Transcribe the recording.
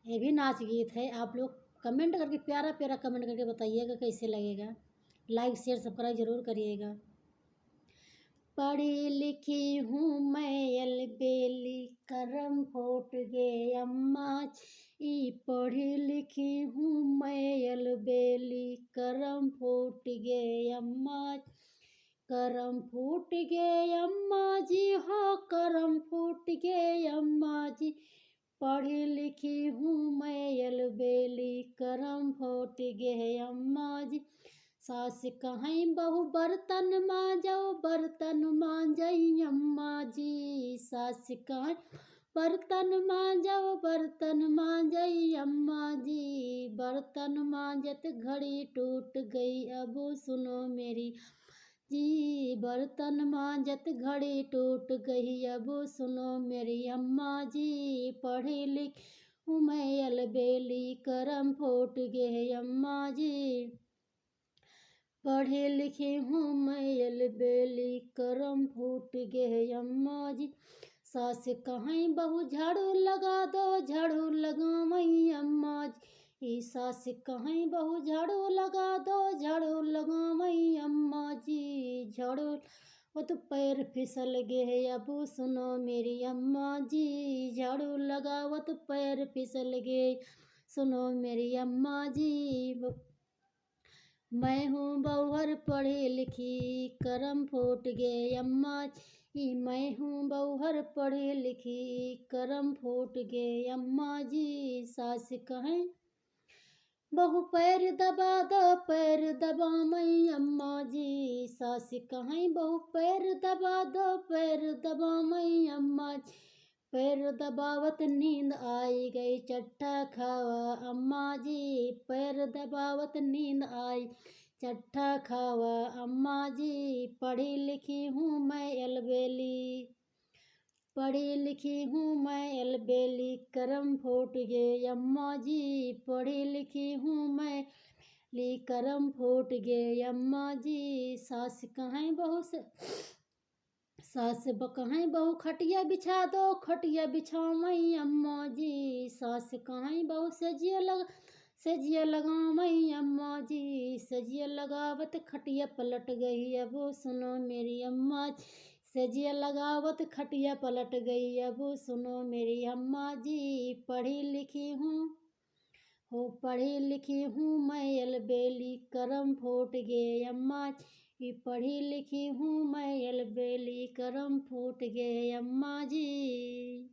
ये भी नाच गीत है। आप लोग कमेंट करके प्यारा प्यारा कमेंट करके बताइएगा कैसे लगेगा। लाइक शेयर सब्सक्राइब जरूर करिएगा। पढ़ी लिखी हूँ मैं अलबेली, करम फूट गए अम्मा जी। पढ़ी लिखी हूँ मैं अलबेली, करम फूट गए अम्मा जी। करम फूट गए अम्मा जी, हाँ करम फूट गए अम्मा जी। पढ़ी लिखी हूँ मैं अलबेली, करम फूट गए अम्मा जी। सास कहीं बहू बर्तन मांजो, बर्तन मांजई अम्मा जी। सास कहीं बर्तन मांजो, बर्तन मांजई अम्मा जी। बर्तन मांजत घड़ी टूट गई, अब सुनो मेरी जी। बर्तन मांजत घड़ी टूट गई, अब सुनो मेरी अम्मा जी। पढ़ी लिखी हूँ मैं अलबेली, करम फूट गए अम्मा जी। पढ़ी लिखी हूँ मैं अलबेली, करम फूट गए अम्मा जी। सास कहीं बहू झाड़ू लगा दो, झाड़ू लगावई अम्मा जी। सास कहीं बहू झाड़ू लगा दो, झाड़ू लगावई अम्मा जी। झाड़ू वो तो पैर फिसल गए, अब सुनो मेरी अम्मा जी। झाड़ू लगावत पैर फिसल गए, सुनो मेरी अम्मा जी। मैं हूँ बहुहर पढ़ी लिखी, करम फूट गए अम्मा जी। मैं हूँ बहुहर पढ़ी लिखी, करम फूट गए अम्मा जी। सास कहें बहू पैर दबा दो, पैर दबा मई अम्मा जी। सास कहें बहू पैर दबा दो, पैर दबा मई अम्मा जी। पैर दबावत नींद आई गई, चट्टा खावा अम्मा जी। पैर दबावत नींद आई, चट्टा खावा अम्मा जी। पढ़ी लिखी हूँ मैं अलबेली, पढ़ी लिखी हूँ मैं अलबेली, करम फूट गए अम्मा जी। पढ़ी लिखी हूँ मैं ली, करम फूट गए अम्मा जी। सास कहें बहू से सास कहें बहू खटिया बिछा दो, खटिया बिछावई अम्मा जी। सास कहें बहू सजिया लगावई अम्मा जी। सजिया लगावत खटिया पलट गई, अब सुनो मेरी अम्मा जी। सजिया लगावत खटिया पलट गई, अब सुनो मेरी अम्मा जी। पढ़ी लिखी हूँ हो पढ़ी लिखी हूँ मैं अलबेली, करम फूट गए अम्मा जी। पढ़ी लिखी हूँ मैं अलबेली, करम फूट गए अम्मा जी।